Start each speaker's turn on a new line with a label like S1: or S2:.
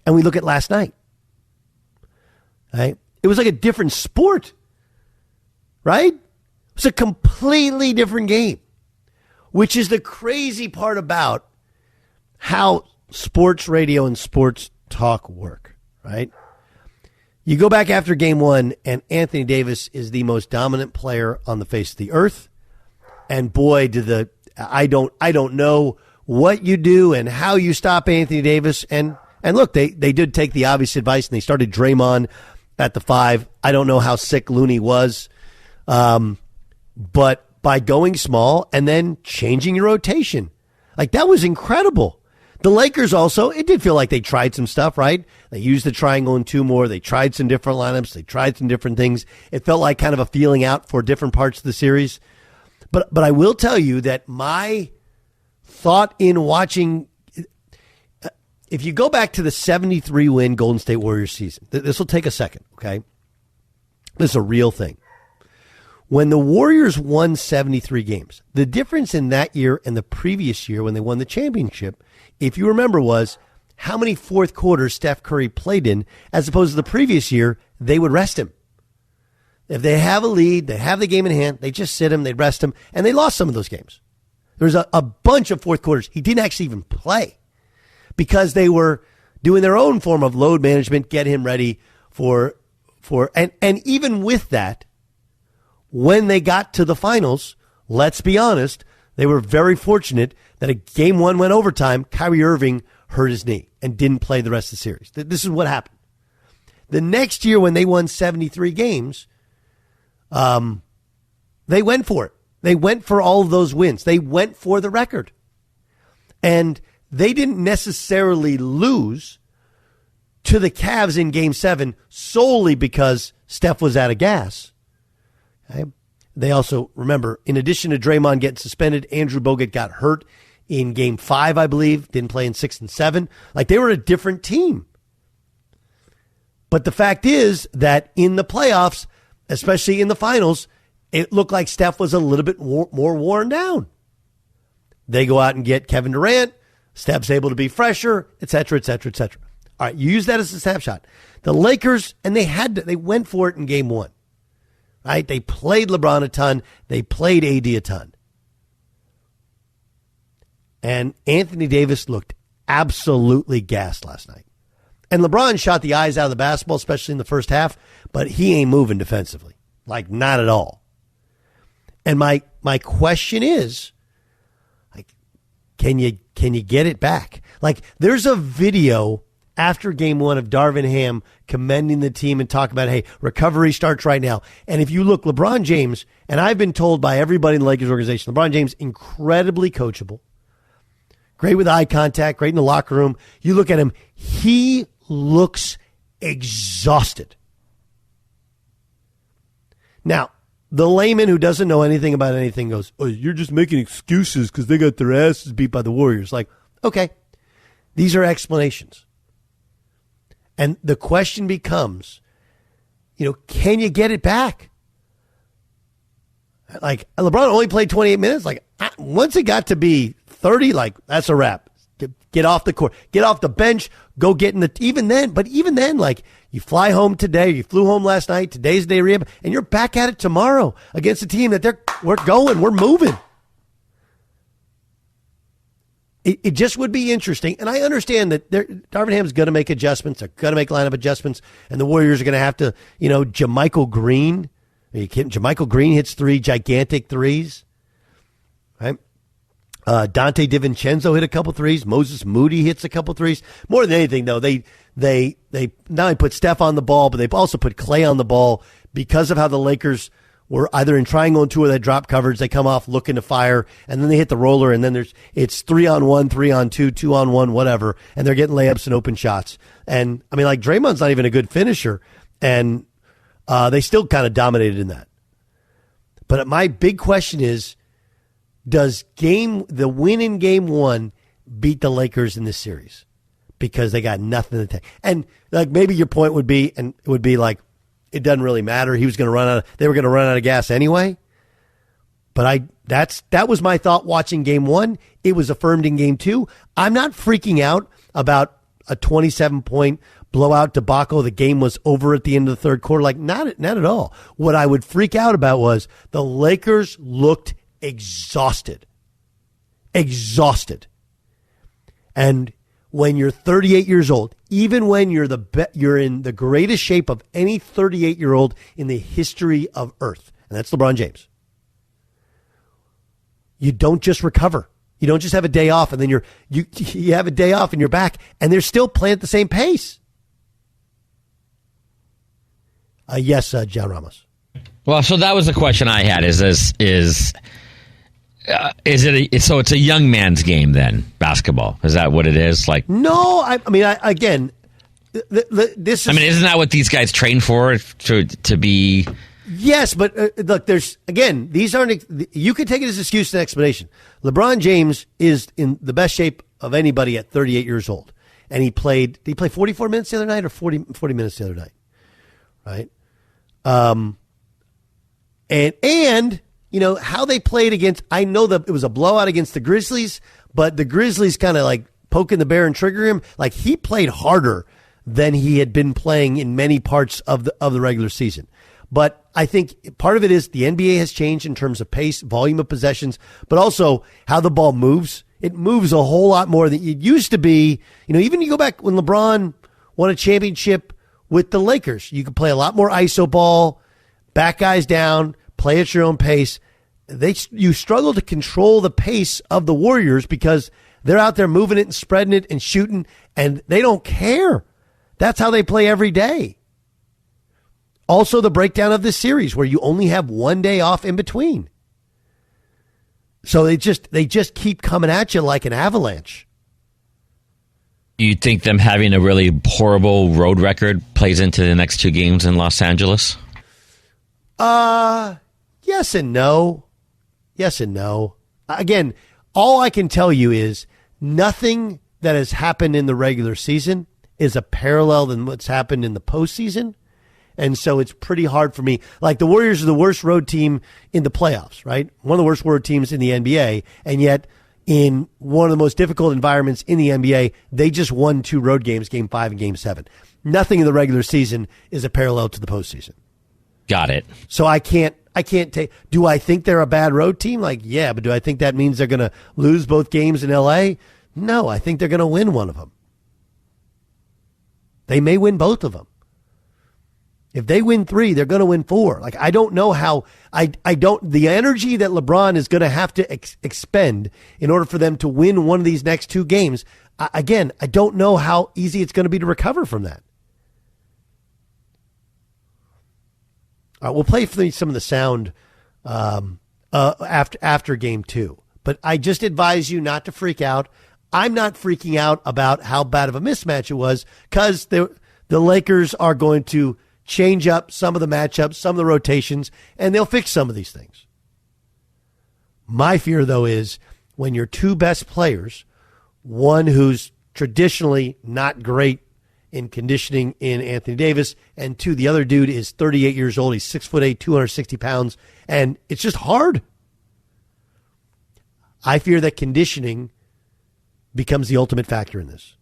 S1: and we look at last night, right? It was like a different sport, right? It was a completely different game, which is the crazy part about how sports radio and sports talk work, right? You go back after game one, and Anthony Davis is the most dominant player on the face of the earth. And boy, I don't know what you do and how you stop Anthony Davis. And look, they did take the obvious advice, and they started Draymond at the 5. I don't know how sick Looney was. But by going small and then changing your rotation, like that was incredible. The Lakers also, it did feel like they tried some stuff, right? They used the triangle and 2 more. They tried some different lineups. They tried some different things. It felt like kind of a feeling out for different parts of the series. But I will tell you that my thought in watching, if you go back to the 73-win Golden State Warriors season, this will take a second, okay? This is a real thing. When the Warriors won 73 games, the difference in that year and the previous year when they won the championship, if you remember, was how many fourth quarters Steph Curry played in, as opposed to the previous year, they would rest him. If they have a lead, they have the game in hand, they just sit him, they'd rest him, and they lost some of those games. There was a bunch of fourth quarters he didn't actually even play because they were doing their own form of load management, get him ready and even with that, when they got to the finals, let's be honest, they were very fortunate that a game one went overtime. Kyrie Irving hurt his knee and didn't play the rest of the series. This is what happened. The next year when they won 73 games, they went for it. They went for all of those wins. They went for the record. And they didn't necessarily lose to the Cavs in Game 7 solely because Steph was out of gas. Okay? They also, remember, in addition to Draymond getting suspended, Andrew Bogut got hurt in Game 5, I believe. Didn't play in 6 and 7. Like, they were a different team. But the fact is that in the playoffs, especially in the finals, it looked like Steph was a little bit more worn down. They go out and get Kevin Durant. Steph's able to be fresher, et cetera, et cetera, et cetera. All right, you use that as a snapshot. The Lakers, and they went for it in Game 1. Right? They played LeBron a ton. They played AD a ton. And Anthony Davis looked absolutely gassed last night. And LeBron shot the eyes out of the basketball, especially in the first half, but he ain't moving defensively. Like, not at all. And my question is, like, can you get it back? Like, there's a video after Game 1 of Darvin Ham commending the team and talking about, hey, recovery starts right now. And if you look, LeBron James, and I've been told by everybody in the Lakers organization, LeBron James, incredibly coachable, great with eye contact, great in the locker room. You look at him, he looks exhausted. Now, the layman who doesn't know anything about anything goes, oh, you're just making excuses because they got their asses beat by the Warriors. Like, okay, these are explanations. And the question becomes, can you get it back? Like, LeBron only played 28 minutes. Like, once it got to be 30, like, that's a wrap. Get off the court. Get off the bench. Go get in the... Even then, like, you fly home today. You flew home last night. Today's day rehab. And you're back at it tomorrow against a team that we're going. We're moving. It just would be interesting. And I understand that Darvin Ham's going to make adjustments. They're going to make lineup adjustments. And the Warriors are going to have to, Jermichael Green. Jermichael Green hits 3 gigantic threes. Right? Dante DiVincenzo hit a couple threes. Moses Moody hits a couple threes. More than anything, though, they not only put Steph on the ball, but they've also put Clay on the ball because of how the Lakers were either in triangle and 2 or they drop coverage. They come off looking to fire, and then they hit the roller, and then it's 3-on-1, 3-on-2, 2-on-1, whatever, and they're getting layups and open shots. And, I mean, like, Draymond's not even a good finisher, and they still kind of dominated in that. But my big question is, does the win in Game 1 beat the Lakers in this series? Because they got nothing to take. And, like, maybe your point would be, like, it doesn't really matter. They were going to run out of gas anyway. But that was my thought watching Game 1. It was affirmed in Game 2. I'm not freaking out about a 27-point blowout debacle. The game was over at the end of the third quarter. Like, not at all. What I would freak out about was the Lakers looked exhausted. Exhausted. And when you're 38 years old, even when you're in the greatest shape of any 38-year-old in the history of Earth, and that's LeBron James, you don't just recover. You don't just have a day off and then you have a day off and you're back, and they're still playing at the same pace. Yes, John Ramos.
S2: Well, so that was the question I had. So it's a young man's game then, basketball? Is that what it is? Like,
S1: no, I mean, this is. I
S2: mean, isn't that what these guys train for? To be.
S1: Yes, but look, these aren't. You could take it as an excuse and explanation. LeBron James is in the best shape of anybody at 38 years old, and he played 44 minutes the other night or 40 minutes the other night, right? And you know, how they played against, I know that it was a blowout against the Grizzlies, but the Grizzlies kind of like poking the bear and triggering him. Like, he played harder than he had been playing in many parts of the regular season. But I think part of it is the NBA has changed in terms of pace, volume of possessions, but also how the ball moves. It moves a whole lot more than it used to be. You know, even you go back when LeBron won a championship with the Lakers, you could play a lot more ISO ball, back guys down, play at your own pace. You struggle to control the pace of the Warriors because they're out there moving it and spreading it and shooting, and they don't care. That's how they play every day. Also, the breakdown of this series where you only have one day off in between. So they just keep coming at you like an avalanche.
S2: Do you think them having a really horrible road record plays into the next two games in Los Angeles?
S1: Yes and no. Yes and no. Again, all I can tell you is nothing that has happened in the regular season is a parallel than what's happened in the postseason. And so it's pretty hard for me. Like, the Warriors are the worst road team in the playoffs, right? One of the worst road teams in the NBA. And yet, in one of the most difficult environments in the NBA, they just won 2 road games, Game 5 and Game 7. Nothing in the regular season is a parallel to the postseason.
S2: Got it.
S1: So I can't take. Do I think they're a bad road team? Like, yeah, but do I think that means they're going to lose both games in LA? No, I think they're going to win one of them. They may win both of them. If they win 3, they're going to win 4. Like, I don't know how. The energy that LeBron is going to have to expend in order for them to win one of these next 2 games. I don't know how easy it's going to be to recover from that. All right, we'll play for some of the sound after game 2. But I just advise you not to freak out. I'm not freaking out about how bad of a mismatch it was, because the Lakers are going to change up some of the matchups, some of the rotations, and they'll fix some of these things. My fear, though, is when your 2 best players, one who's traditionally not great in conditioning in Anthony Davis, and 2, the other dude is 38 years old. He's 6'8", 260 pounds, and it's just hard. I fear that conditioning becomes the ultimate factor in this.